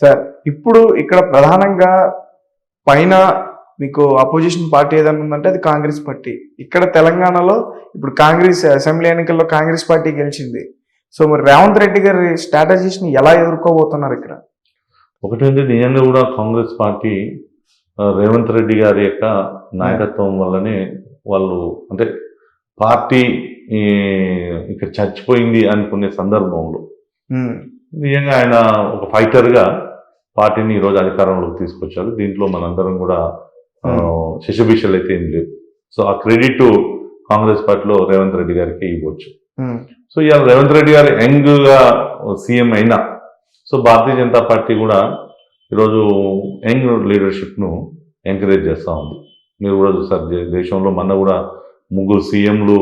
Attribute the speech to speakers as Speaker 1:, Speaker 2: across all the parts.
Speaker 1: Sir ఇప్పుడు ఇక్కడ ప్రధానంగా పైన మీకు అపోజిషన్ పార్టీ ఏదైనా ఉందంటే అది కాంగ్రెస్ పార్టీ. ఇక్కడ తెలంగాణలో ఇప్పుడు కాంగ్రెస్ అసెంబ్లీ ఎన్నికల్లో కాంగ్రెస్ పార్టీ గెలిచింది. సో మరి రేవంత్ రెడ్డి గారి స్ట్రాటజీస్ ని ఎలా ఎదుర్కోబోతున్నారు ఇక్కడ?
Speaker 2: ఒకటేంటి, నిజంగా కూడా కాంగ్రెస్ పార్టీ రేవంత్ రెడ్డి గారి యొక్క నాయకత్వం వల్లనే వాళ్ళు అంటే పార్టీ ఇక్కడ చచ్చిపోయింది అనుకునే సందర్భంలో నిజంగా ఆయన ఒక ఫైటర్గా పార్టీని ఈరోజు అధికారంలోకి తీసుకొచ్చారు. దీంట్లో మనందరం కూడా శశభిషలు అయితే ఏం లేవు. సో ఆ క్రెడిట్ కాంగ్రెస్ పార్టీలో రేవంత్ రెడ్డి గారికి ఇవ్వచ్చు. సో ఇవాళ రేవంత్ రెడ్డి గారు యంగ్గా సీఎం అయినా సో భారతీయ జనతా పార్టీ కూడా ఈరోజు యంగ్ లీడర్షిప్ను ఎంకరేజ్ చేస్తూ ఉంది. మీరు కూడా చూసారు, దేశంలో మొన్న కూడా 3 సీఎంలు,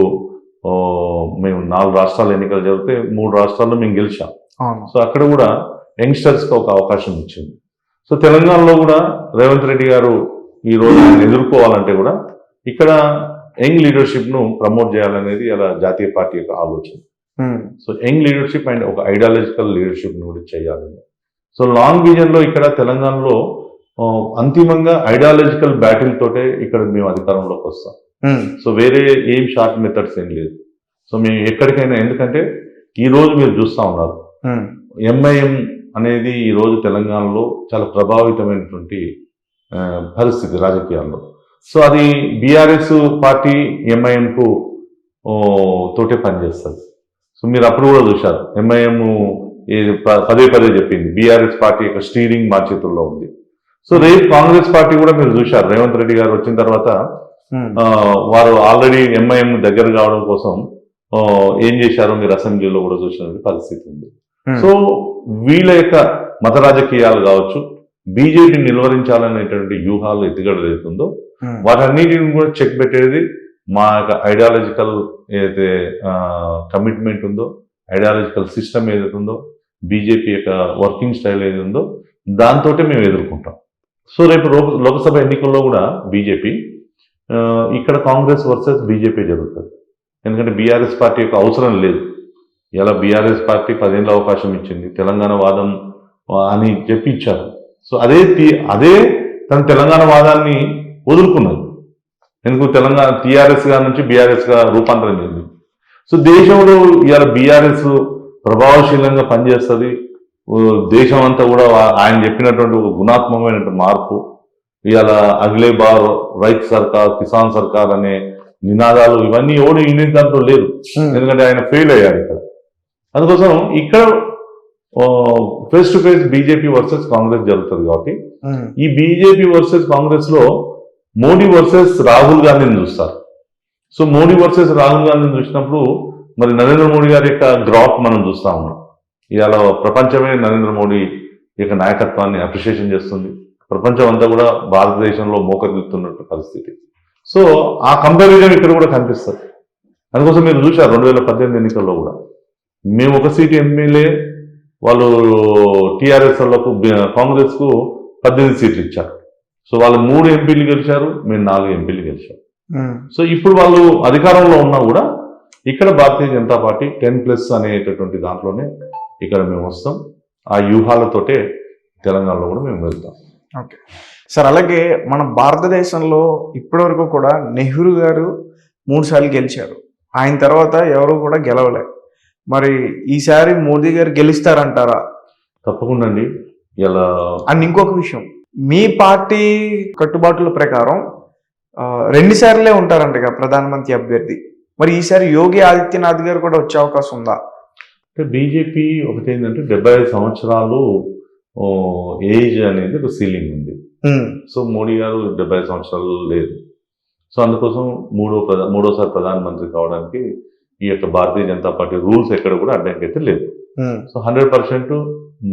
Speaker 2: మేము 4 రాష్ట్రాల ఎన్నికలు జరిగితే 3 రాష్ట్రాల్లో మేము గెలిచాం. సో అక్కడ కూడా యంగ్స్టర్స్కి ఒక అవకాశం ఇచ్చింది. సో తెలంగాణలో కూడా రేవంత్ రెడ్డి గారు ఈరోజు ఎదుర్కోవాలంటే కూడా ఇక్కడ యంగ్ లీడర్షిప్ను ప్రమోట్ చేయాలనేది అలా జాతీయ పార్టీ యొక్క ఆలోచన. సో యంగ్ లీడర్షిప్ అండ్ ఒక ఐడియాలజికల్ లీడర్షిప్ను కూడా చేయాలని. సో లాంగ్ విజన్లో ఇక్కడ తెలంగాణలో అంతిమంగా ఐడియాలజికల్ బ్యాటిల్ తోటే ఇక్కడ మేము అధికారంలోకి వస్తాం. సో వేరే ఏం షార్ట్ మెథడ్స్ ఏం లేదు. సో మేము ఎక్కడికైనా, ఎందుకంటే ఈరోజు మీరు చూస్తూ ఉన్నారు ఎంఐఎం అనేది ఈరోజు తెలంగాణలో చాలా ప్రభావితమైనటువంటి పరిస్థితి రాజకీయాల్లో. సో అది బీఆర్ఎస్ పార్టీ ఎంఐఎంకు తోటే పనిచేస్తుంది. సో మీరు అప్పుడు కూడా చూశారు, ఎంఐఎం పదే పదే చెప్పింది బీఆర్ఎస్ పార్టీ యొక్క స్టీరింగ్ మా చేతుల్లో ఉంది. సో రేపు కాంగ్రెస్ పార్టీ కూడా మీరు చూశారు, రేవంత్ రెడ్డి గారు వచ్చిన తర్వాత వారు ఆల్రెడీ ఎంఐఎం దగ్గర కావడం కోసం ఏం చేశారో మీరు అసెంబ్లీలో కూడా చూసిన పరిస్థితి ఉంది. సో వీళ్ళ యొక్క మత రాజకీయాలు కావచ్చు, బీజేపీ నిలువరించాలనేటువంటి వ్యూహాలు ఎత్తుగడలు ఏదైతుందో వాటన్నిటిని కూడా చెక్ పెట్టేది మా యొక్క ఐడియాలజికల్ ఏదైతే కమిట్మెంట్ ఉందో, ఐడియాలజికల్ సిస్టమ్ ఏదైతే ఉందో, బీజేపీ యొక్క వర్కింగ్ స్టైల్ ఏది ఉందో దాంతో మేము ఎదుర్కొంటాం. సో రేపు లోక్సభ ఎన్నికల్లో కూడా బీజేపీ ఇక్కడ కాంగ్రెస్ వర్సెస్ బీజేపీ జరుగుతుంది. ఎందుకంటే బీఆర్ఎస్ పార్టీ యొక్క అవసరం లేదు. ఇలా బీఆర్ఎస్ పార్టీ 10 ఏళ్ళ అవకాశం ఇచ్చింది, తెలంగాణ వాదం అని చెప్పి ఇచ్చారు. సో అదే తన తెలంగాణ వాదాన్ని వదులుకున్నది. ఎందుకు తెలంగాణ టీఆర్ఎస్ గా నుంచి బీఆర్ఎస్ గా రూపాంతరం చెందింది. సో దేశంలో ఇవాళ బీఆర్ఎస్ ప్రభావశీలంగా పనిచేస్తుంది. దేశం అంతా కూడా ఆయన చెప్పినటువంటి ఒక గుణాత్మకమైనటువంటి మార్పు, ఇవాళ అగలే బార్ రైతు సర్కార్, కిసాన్ సర్కార్ అనే నినాదాలు ఇవన్నీ ఎవడు ఇండియన్ దాంట్లో లేదు. ఎందుకంటే ఆయన ఫెయిల్ అయ్యారు ఇక్కడ. అందుకోసం ఇక్కడ face to face BJP versus Congress జరుగుతుంది. కాబట్టి ఈ బీజేపీ వర్సెస్ కాంగ్రెస్ లో మోడీ వర్సెస్ రాహుల్ గాంధీని చూస్తారు. సో మోడీ వర్సెస్ రాహుల్ గాంధీని చూసినప్పుడు మరి నరేంద్ర మోడీ గారి యొక్క గ్రాఫ్ మనం చూస్తా ఉన్నాం. ఇవాళ ప్రపంచమే నరేంద్ర మోడీ యొక్క నాయకత్వాన్ని అప్రిషియేషన్ చేస్తుంది. ప్రపంచం అంతా కూడా భారతదేశంలో మోకరిల్లుతున్నట్టు పరిస్థితి. సో ఆ కంపారిజన్ ఇక్కడ కూడా కనిపిస్తుంది. అందుకోసం మీరు చూశారు 2018 ఎన్నికల్లో కూడా మేము 1 సీటు ఎమ్మెల్యే, వాళ్ళు టీఆర్ఎస్ వాళ్ళకు కాంగ్రెస్ కు 18 సీట్లు ఇచ్చారు. సో వాళ్ళు 3 ఎంపీలు గెలిచారు, మేము 4 ఎంపీలు గెలిచాం. సో ఇప్పుడు వాళ్ళు అధికారంలో ఉన్నా కూడా ఇక్కడ భారతీయ జనతా పార్టీ 10+ అనేటటువంటి దాంట్లోనే ఇక్కడ మేము వస్తాం. ఆ వ్యూహాలతోటే తెలంగాణలో కూడా మేము వెళ్తాం.
Speaker 1: ఓకే సార్, అలాగే మన భారతదేశంలో ఇప్పటివరకు కూడా నెహ్రూ గారు 3 సార్లు గెలిచారు. ఆయన తర్వాత ఎవరు కూడా గెలవలేదు. మరి ఈసారి మోదీ గారు గెలుస్తారంటారా?
Speaker 2: తప్పకుండా అండి. ఇలా
Speaker 1: అండ్ ఇంకొక విషయం, మీ పార్టీ కట్టుబాట్ల ప్రకారం 2 సార్లే ఉంటారంట ప్రధానమంత్రి అభ్యర్థి. మరి ఈసారి యోగి ఆదిత్యనాథ్ గారు కూడా వచ్చే అవకాశం ఉందా?
Speaker 2: అంటే బీజేపీ ఒకటి ఏంటంటే 75 సంవత్సరాలు ఏజ్ అనేది ఒక సీలింగ్ ఉంది. సో మోడీ గారు 75 సంవత్సరాలు లేదు. సో అందుకోసం మూడోసారి ప్రధానమంత్రి కావడానికి ఈ యొక్క భారతీయ జనతా పార్టీ రూల్స్ ఎక్కడ కూడా అడ్డంకి అయితే లేదు. సో 100%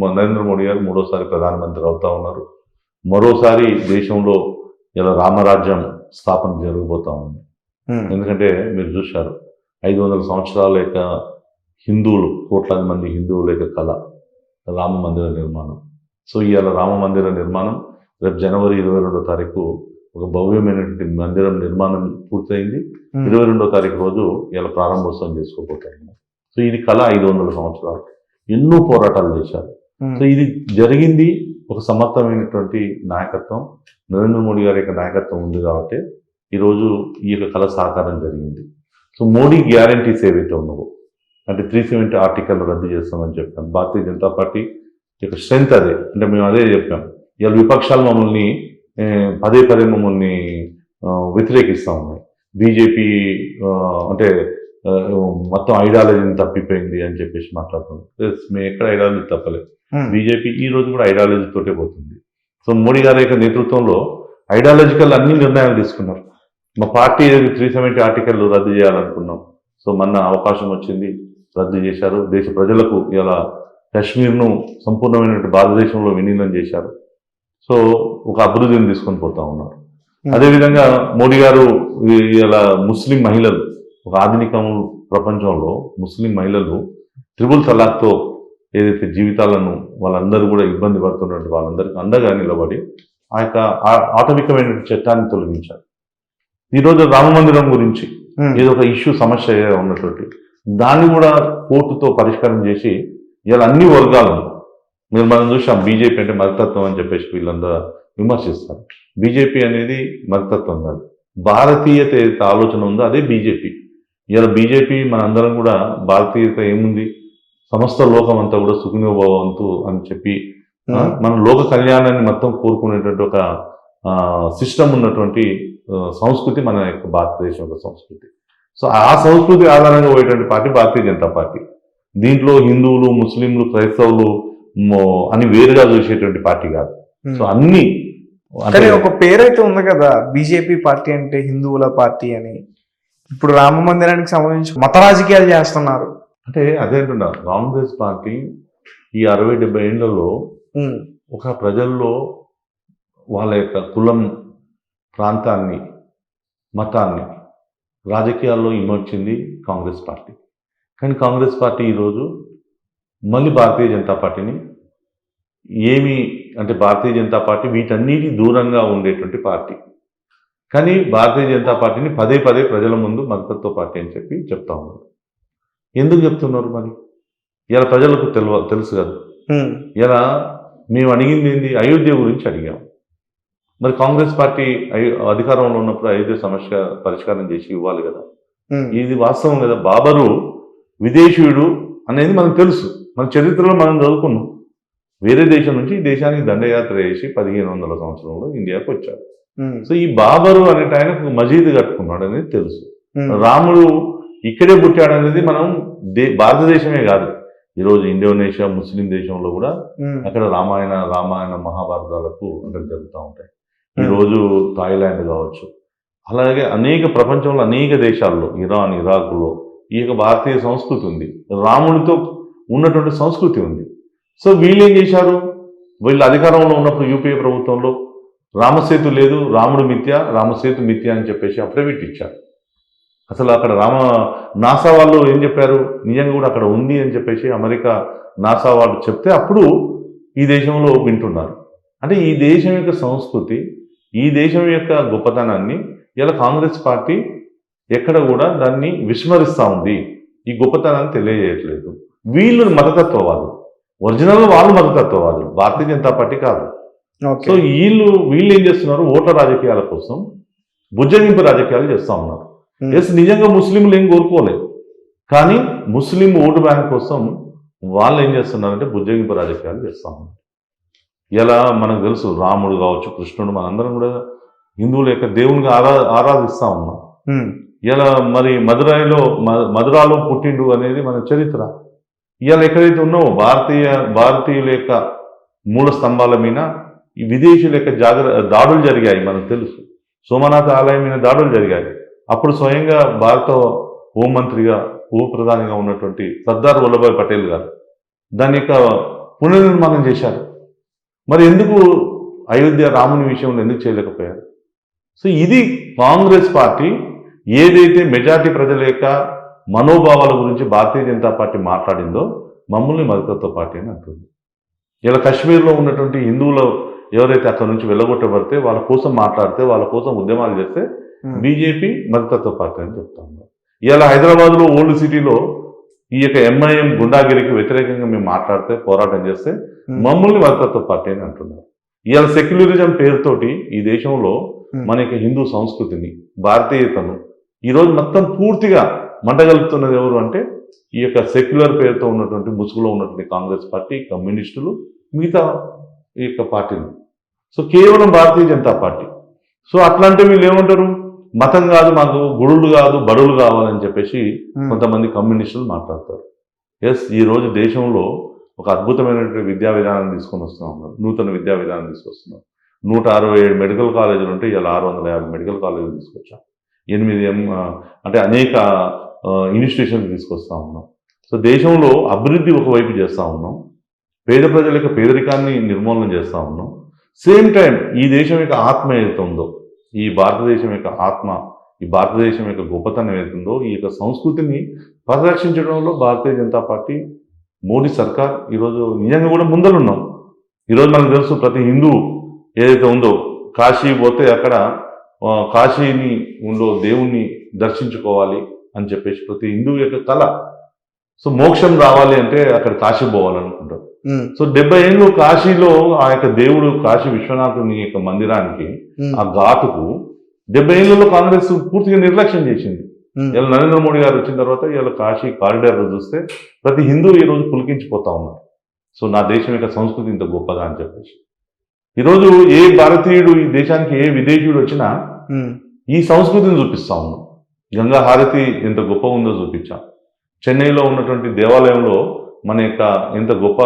Speaker 2: నరేంద్ర మోడీ గారు 3వ సారి ప్రధానమంత్రి అవుతా ఉన్నారు. మరోసారి దేశంలో ఇలా రామరాజ్యం స్థాపన జరగబోతా ఉంది. ఎందుకంటే మీరు చూశారు 500 సంవత్సరాల యొక్క హిందువులు, కోట్లాది మంది హిందువుల యొక్క కళ రామ మందిర నిర్మాణం. సో ఇవాళ రామ మందిర నిర్మాణం రేపు జనవరి 22వ తారీఖు ఒక భవ్యమైనటువంటి మందిరం నిర్మాణం పూర్తయింది. 22వ తారీఖు రోజు ఇలా ప్రారంభోత్సవం చేసుకోబోతారు. సో ఇది కళ 500 సంవత్సరాలు, ఎన్నో పోరాటాలు చేశారు. సో ఇది జరిగింది ఒక సమర్థమైనటువంటి నాయకత్వం నరేంద్ర మోడీ గారి యొక్క నాయకత్వం ఉంది కాబట్టి ఈరోజు ఈ యొక్క కళ సాకారం జరిగింది. సో మోడీ గ్యారంటీస్ ఏవైతే ఉన్నావో అంటే 370 ఆర్టికల్ రద్దు చేస్తామని చెప్పాం. భారతీయ జనతా పార్టీ యొక్క స్ట్రెంత్ అదే. అంటే మేము అదే చెప్పాం. ఇవాళ విపక్షాలు మమ్మల్ని పదే పదే మమ్మల్ని వ్యతిరేకిస్తూ ఉన్నాయి. బీజేపీ అంటే మొత్తం ఐడియాలజీని తప్పిపోయింది అని చెప్పేసి మాట్లాడుతున్నాం. మేము ఎక్కడ ఐడియాలజీ తప్పలేదు. బీజేపీ ఈ రోజు కూడా ఐడియాలజీ తోటే పోతుంది. సో మోడీ గారి యొక్క నేతృత్వంలో ఐడియాలజికల్ అన్ని నిర్ణయాలు తీసుకున్నారు. మా పార్టీ 370 ఆర్టికల్ రద్దు చేయాలనుకున్నాం. సో మొన్న అవకాశం వచ్చింది, రద్దు చేశారు. దేశ ప్రజలకు ఇలా కాశ్మీర్ను సంపూర్ణమైనటువంటి భారతదేశంలో విలీనం చేశారు. సో ఒక అభివృద్ధిని తీసుకొని పోతా ఉన్నారు. అదేవిధంగా మోడీ గారు ఇలా ముస్లిం మహిళలు ఒక ఆధునిక ప్రపంచంలో ముస్లిం మహిళలు ట్రిపుల్ తలాక్తో ఏదైతే జీవితాలను వాళ్ళందరూ కూడా ఇబ్బంది పడుతున్నట్టు వాళ్ళందరికీ అండగా నిలబడి ఆ యొక్క ఆటవికమైన చట్టాన్ని తొలగించారు. ఈరోజు రామ మందిరం గురించి ఏదో ఒక ఇష్యూ సమస్య ఉన్నటువంటి దాన్ని కూడా కోర్టుతో పరిష్కారం చేసి ఇలా అన్ని వర్గాలను మనం చూసాం. బీజేపీ అంటే మతతత్వం అని చెప్పేసి వీళ్ళందరూ విమర్శిస్తారు. బీజేపీ అనేది మతతత్వం కాదు, భారతీయత ఏదైతే ఆలోచన ఉందో అదే బీజేపీ. ఇలా బీజేపీ మనందరం కూడా భారతీయత ఏముంది, సమస్త లోకం అంతా కూడా సుఖినోభవంతు అని చెప్పి మన లోక కళ్యాణాన్ని మొత్తం కోరుకునేటువంటి ఒక సిస్టమ్ ఉన్నటువంటి సంస్కృతి మన యొక్క భారతదేశం యొక్క సంస్కృతి. సో ఆ సంస్కృతి ఆధారంగా పోయేటువంటి పార్టీ భారతీయ జనతా పార్టీ. దీంట్లో హిందువులు, ముస్లింలు, క్రైస్తవులు అని వేరుగా చూసేటువంటి పార్టీ కాదు. సో అన్ని
Speaker 1: కానీ ఒక పేరైతే ఉంది కదా, బీజేపీ పార్టీ అంటే హిందువుల పార్టీ అని. ఇప్పుడు రామ మందిరానికి సంబంధించి మత రాజకీయాలు చేస్తున్నారు.
Speaker 2: అంటే అదే అంటున్నారు. కాంగ్రెస్ పార్టీ ఈ 60-70 ఏళ్లలో ఒక ప్రజల్లో వాళ్ళ యొక్క కులం, ప్రాంతాన్ని, మతాన్ని రాజకీయాల్లో ఇమర్చింది కాంగ్రెస్ పార్టీ. కానీ కాంగ్రెస్ పార్టీ ఈరోజు మళ్ళీ భారతీయ జనతా పార్టీని అంటే భారతీయ జనతా పార్టీ వీటన్నిటి దూరంగా ఉండేటువంటి పార్టీ. కానీ భారతీయ జనతా పార్టీని పదే పదే ప్రజల ముందు మతతత్వ పార్టీ అని చెప్పి చెప్తా ఉన్నారు. ఎందుకు చెప్తున్నారు మరి? ఇలా ప్రజలకు తెలుసు కదా. ఇలా మేము అడిగింది ఏంది, అయోధ్య గురించి అడిగాం. మరి కాంగ్రెస్ పార్టీ అధికారంలో ఉన్నప్పుడు అయోధ్య సమస్య పరిష్కారం చేసి ఇవ్వాలి కదా. ఇది వాస్తవం కదా. బాబరు విదేశీయుడు అనేది మనకు తెలుసు, మన చరిత్రలో మనం చదువుకున్నాం. వేరే దేశం నుంచి ఈ దేశానికి దండయాత్ర చేసి 1500 సంవత్సరంలో ఇండియాకు వచ్చాడు. సో ఈ బాబరు అనేట ఆయన ఒక మసీదు కట్టుకున్నాడు అనేది తెలుసు. రాముడు ఇక్కడే పుట్టాడు అనేది మనం భారతదేశమే కాదు, ఈరోజు ఇండోనేషియా ముస్లిం దేశంలో కూడా అక్కడ రామాయణ మహాభారతాలకు అంటే జరుగుతూ ఉంటాయి. ఈరోజు థాయిలాండ్ కావచ్చు, అలాగే అనేక ప్రపంచంలో అనేక దేశాల్లో ఇరాన్, ఇరాక్లో ఈ యొక్క భారతీయ సంస్కృతి ఉంది, రాముడితో ఉన్నటువంటి సంస్కృతి ఉంది. సో వీళ్ళు ఏం చేశారు, వీళ్ళు అధికారంలో ఉన్నప్పుడు యూపీఏ ప్రభుత్వంలో రామసేతు లేదు, రాముడు మిథ్య, రామసేతు మిథ్య అని చెప్పేసి అఫిడవిట్ ఇచ్చారు. అసలు అక్కడ నాసా వాళ్ళు ఏం చెప్పారు, నిజంగా కూడా అక్కడ ఉంది అని చెప్పేసి అమెరికా నాసా వాళ్ళు చెప్తే అప్పుడు ఈ దేశంలో వింటున్నారు. అంటే ఈ దేశం యొక్క సంస్కృతి, ఈ దేశం యొక్క గొప్పతనాన్ని ఇలా కాంగ్రెస్ పార్టీ ఎక్కడ కూడా దాన్ని విస్మరిస్తూ ఉంది, ఈ గొప్పతనాన్ని తెలియజేయట్లేదు. వీళ్ళు మతతత్వవాదులు, ఒరిజినల్ వాళ్ళు మతతత్వవాదులు, భారతీయ జనతా పార్టీ కాదు. సో వీళ్ళు ఏం చేస్తున్నారు, ఓట్ల రాజకీయాల కోసం బుజ్జగింపు రాజకీయాలు చేస్తూ ఉన్నారు. ఎస్, నిజంగా ముస్లింలు ఏం కోరుకోలేదు, కానీ ముస్లిం ఓటు బ్యాంక్ కోసం వాళ్ళు ఏం చేస్తున్నారంటే బుజ్జగింపు రాజకీయాలు చేస్తూ ఉన్నారు. ఇలా మనకు తెలుసు, రాముడు కావచ్చు, కృష్ణుడు, మనందరం కూడా హిందువుల యొక్క దేవునిగా ఆరాధిస్తూ ఉన్నాం. ఇలా మరి మధురాలో పుట్టిండు అనేది మన చరిత్ర. ఇవాళ ఎక్కడైతే ఉన్నావో భారతీయుల యొక్క మూల స్తంభాల మీద ఈ విదేశీయుల యొక్క దాడులు జరిగాయి, మనకు తెలుసు. సోమనాథ ఆలయం మీద దాడులు జరిగాయి. అప్పుడు స్వయంగా భారత హోంమంత్రిగా, ప్రధానిగా ఉన్నటువంటి సర్దార్ వల్లభాయ్ పటేల్ గారు దాని యొక్క పునర్నిర్మాణం చేశారు. మరి ఎందుకు అయోధ్య రాముని విషయంలో ఎందుకు చేయలేకపోయారు? సో ఇది కాంగ్రెస్ పార్టీ ఏదైతే మెజార్టీ ప్రజల యొక్క మనోభావాల గురించి భారతీయ జనతా పార్టీ మాట్లాడిందో మమ్మల్ని మతతత్వ పార్టీ అని అంటుంది. ఇలా కాశ్మీర్లో ఉన్నటువంటి హిందువులు ఎవరైతే అక్కడ నుంచి వెళ్ళగొట్టబడితే వాళ్ళ కోసం మాట్లాడితే, వాళ్ళ కోసం ఉద్యమాలు చేస్తే బీజేపీ మతతత్వ పార్టీ అని చెప్తా ఉన్నారు. ఇలా హైదరాబాద్లో ఓల్డ్ సిటీలో ఈ యొక్క ఎంఐఎం గుండాగిరికి వ్యతిరేకంగా మేము మాట్లాడితే, పోరాటం చేస్తే మమ్మల్ని వారసత్వ పార్టీ అని అంటున్నారు. ఇవాళ సెక్యులరిజం పేరుతోటి ఈ దేశంలో మన యొక్క హిందూ సంస్కృతిని, భారతీయతను ఈరోజు మొత్తం పూర్తిగా మంటగలుపుతున్నది ఎవరు అంటే ఈ యొక్క సెక్యులర్ పేరుతో ఉన్నటువంటి ముసుగులో ఉన్నటువంటి కాంగ్రెస్ పార్టీ, కమ్యూనిస్టులు, మిగతా ఈ యొక్క పార్టీలు. సో కేవలం భారతీయ జనతా పార్టీ. సో అట్లాంటి వీళ్ళు ఏమంటారు, మతం కాదు మాకు, గుడులు కాదు బడులు కావాలని చెప్పేసి కొంతమంది కమ్యూనిస్టులు మాట్లాడతారు. ఎస్, ఈ రోజు దేశంలో ఒక అద్భుతమైనటువంటి విద్యా విధానం తీసుకొని వస్తూ ఉన్నారు, నూతన విద్యా విధానం తీసుకొస్తున్నారు. 167 మెడికల్ కాలేజీలు ఉంటే ఇలా 650 మెడికల్ కాలేజీలు తీసుకొచ్చాం. 8 అంటే అనేక ఇన్స్టిట్యూషన్స్ తీసుకొస్తా ఉన్నాం. సో దేశంలో అభివృద్ధి ఒకవైపు చేస్తూ ఉన్నాం, పేద ప్రజల యొక్క పేదరికాన్ని నిర్మూలన చేస్తూ ఉన్నాం. సేమ్ టైం ఈ దేశం యొక్క ఆత్మ ఏదైతే ఉందో, ఈ భారతదేశం యొక్క ఆత్మ, ఈ భారతదేశం యొక్క గొప్పతనం ఏదైతుందో, ఈ యొక్క సంస్కృతిని పరిరక్షించడంలో భారతీయ జనతా పార్టీ, మోడీ సర్కార్ ఈరోజు నిజంగా కూడా ముందరున్నాం. ఈరోజు మనకు తెలుసు, ప్రతి హిందూ ఏదైతే ఉందో కాశీ పోతే అక్కడ కాశీని ఉందో దేవుణ్ణి దర్శించుకోవాలి అని చెప్పేసి ప్రతి హిందువు యొక్క కళ. సో మోక్షం రావాలి అంటే అక్కడ కాశీ పోవాలనుకుంటారు. సో 70 ఏళ్ళు కాశీలో ఆ యొక్క దేవుడు కాశీ విశ్వనాథుని యొక్క మందిరానికి, ఆ ఘాటుకు 70 ఏళ్లలో కాంగ్రెస్ పూర్తిగా నిర్లక్ష్యం చేసింది. ఇలా నరేంద్ర మోడీ గారు వచ్చిన తర్వాత ఇలా కాశీ కారిడార్ చూస్తే ప్రతి హిందూ ఈ రోజు పులికించిపోతా ఉన్నారు. సో నా దేశం యొక్క సంస్కృతి ఇంత గొప్పదా అని చెప్పేసి. ఈరోజు ఏ భారతీయుడు ఈ దేశానికి, ఏ విదేశీయుడు వచ్చినా ఈ సంస్కృతిని చూపిస్తా ఉన్నాం. గంగా హారతి ఎంత గొప్ప ఉందో చూపించాం. చెన్నైలో ఉన్నటువంటి దేవాలయంలో మన యొక్క ఎంత గొప్ప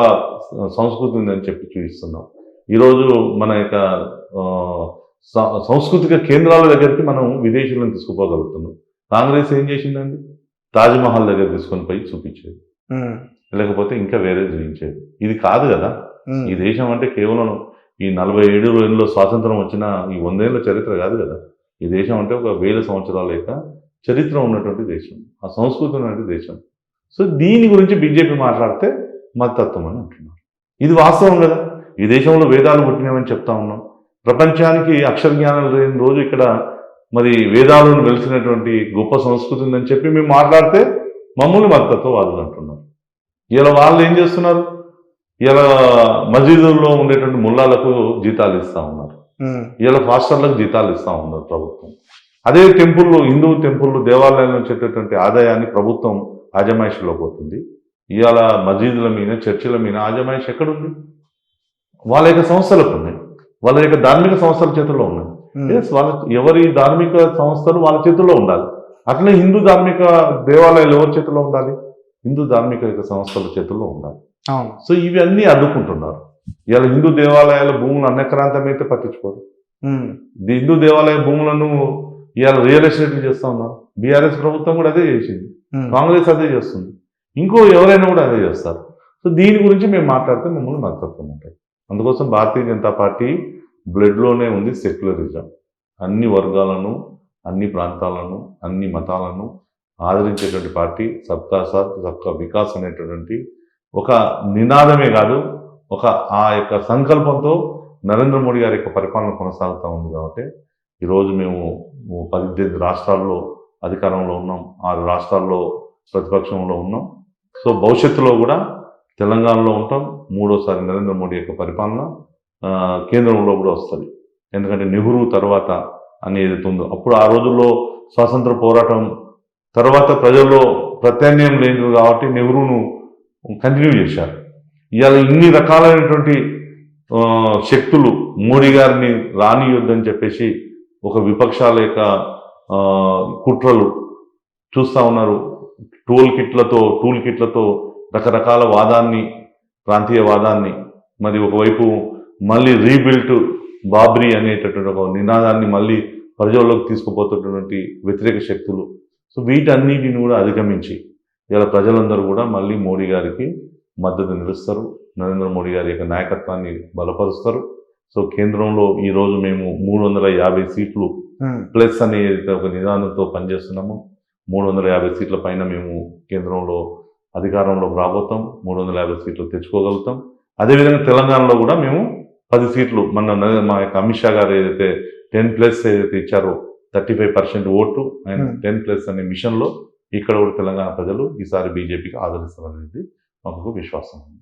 Speaker 2: సంస్కృతి ఉందని చెప్పి చూపిస్తున్నాం. ఈరోజు మన యొక్క సాంస్కృతిక కేంద్రాల దగ్గరికి మనం విదేశీయులను తీసుకుపోగలుగుతున్నాం. కాంగ్రెస్ ఏం చేసిందండి, తాజ్మహల్ దగ్గర తీసుకొని పోయి చూపించేది, లేకపోతే ఇంకా వేరే చూపించేది. ఇది కాదు కదా ఈ దేశం అంటే. కేవలం ఈ 47 ఏళ్ళలో స్వాతంత్రం వచ్చిన ఈ 100 ఏళ్ళ చరిత్ర కాదు కదా ఈ దేశం అంటే. ఒక 1000 సంవత్సరాల యొక్క చరిత్ర ఉన్నటువంటి దేశం, ఆ సంస్కృతి ఉన్నటువంటి దేశం. సో దీని గురించి బీజేపీ మాట్లాడితే మతతత్వం అని అంటున్నారు. ఇది వాస్తవం కదా. ఈ దేశంలో వేదాలు పుట్టినవని చెప్తా ఉన్నాం. ప్రపంచానికి అక్షర జ్ఞానం లేని రోజు ఇక్కడ మరి వేదాలను వెలిసినటువంటి గొప్ప సంస్కృతి ఉందని చెప్పి మేము మాట్లాడితే మమ్మల్ని మతతత్వవాదులు అంటున్నారు. ఇలా వాళ్ళు ఏం చేస్తున్నారు, ఇలా మసీదుల్లో ఉండేటువంటి ముల్లాలకు జీతాలు ఇస్తా ఉన్నారు, ఇలా పాస్టర్లకు జీతాలు ఇస్తా ఉన్నారు ప్రభుత్వం. అదే టెంపుల్లో, హిందూ టెంపుల్లో, దేవాలయాల నుంచి వచ్చేటువంటి ఆదాయాన్ని ప్రభుత్వం ఆజమాయిషిలో పోతుంది. ఇవాళ మసీదుల మీద, చర్చిల మీద ఆజమాయిషి ఎక్కడుంది? వాళ్ళ యొక్క సంస్థలకు ఉన్నాయి, వాళ్ళ యొక్క ధార్మిక సంస్థల చేతుల్లో ఉన్నాయి. వాళ్ళ ఎవరి ధార్మిక సంస్థలు వాళ్ళ చేతుల్లో ఉండాలి. అట్లనే హిందూ ధార్మిక దేవాలయాలు ఎవరి చేతుల్లో ఉండాలి? హిందూ ధార్మిక సంస్థల చేతుల్లో ఉండాలి. సో ఇవన్నీ అడ్డుకుంటున్నారు. ఇవాళ హిందూ దేవాలయాల భూములు అన్యక్రాంతమైతే పట్టించుకోరు. హిందూ దేవాలయ భూములను ఇవాళ రియల్ ఎస్టేట్లు చేస్తా ఉన్నారు. బీఆర్ఎస్ ప్రభుత్వం కూడా అదే చేసింది, కాంగ్రెస్ అదే చేస్తుంది, ఇంకో ఎవరైనా కూడా అదే చేస్తారు. సో దీని గురించి మేము మాట్లాడితే మమ్మల్ని మద్దతు ఉంటాయి. అందుకోసం భారతీయ జనతా పార్టీ బ్లడ్లోనే ఉంది సెక్యులరిజం. అన్ని వర్గాలను, అన్ని ప్రాంతాలను, అన్ని మతాలను ఆదరించేటువంటి పార్టీ. సబ్కా సాత్ సబ్కా వికాస్ అనేటటువంటి ఒక నినాదమే కాదు, ఒక ఆ యొక్క సంకల్పంతో నరేంద్ర మోడీ గారి యొక్క పరిపాలన కొనసాగుతూ ఉంది. కాబట్టి ఈరోజు మేము 18 రాష్ట్రాల్లో అధికారంలో ఉన్నాం, 6 రాష్ట్రాల్లో ప్రతిపక్షంలో ఉన్నాం. సో భవిష్యత్తులో కూడా తెలంగాణలో ఉంటాం. 3వసారి నరేంద్ర మోడీ యొక్క పరిపాలన కేంద్రంలో కూడా వస్తుంది. ఎందుకంటే నెహ్రూ తర్వాత అని ఏదైతే ఉందో, అప్పుడు ఆ రోజుల్లో స్వాతంత్ర పోరాటం తర్వాత ప్రజల్లో ప్రత్యామ్నాయం లేదు కాబట్టి నెహ్రూను కంటిన్యూ చేశారు. ఇవాళ ఇన్ని రకాలైనటువంటి శక్తులు మోడీ గారిని రానియొద్దని చెప్పేసి ఒక విపక్షాల యొక్క కుట్రలు చూస్తూ ఉన్నారు. టూల్ కిట్లతో రకరకాల వాదాన్ని, ప్రాంతీయ వాదాన్ని, మరి ఒకవైపు మళ్ళీ రీబిల్ట్ బాబ్రీ అనేటటువంటి ఒక నినాదాన్ని మళ్ళీ ప్రజల్లోకి తీసుకుపోతున్నటువంటి వ్యతిరేక శక్తులు. సో వీటన్నిటిని కూడా అధిగమించి ఇలా ప్రజలందరూ కూడా మళ్ళీ మోడీ గారికి మద్దతు నిలుస్తారు, నరేంద్ర మోడీ గారి యొక్క నాయకత్వాన్ని బలపరుస్తారు. సో కేంద్రంలో ఈరోజు మేము 350 సీట్లు ప్లస్ అనే ఒక నిదానంతో పనిచేస్తున్నాము. 350 సీట్ల పైన మేము కేంద్రంలో అధికారంలోకి రాబోతాం, 350 సీట్లు తెచ్చుకోగలుగుతాం. అదేవిధంగా తెలంగాణలో కూడా మేము 10 సీట్లు మా యొక్క అమిత్ షా గారు ఏదైతే 10+ ఏదైతే ఇచ్చారో 35% ఓటు అండ్ 10+ అనే మిషన్లో ఇక్కడ కూడా తెలంగాణ ప్రజలు ఈసారి బీజేపీకి ఆదరిస్తారనేది మాకు విశ్వాసం ఉంది.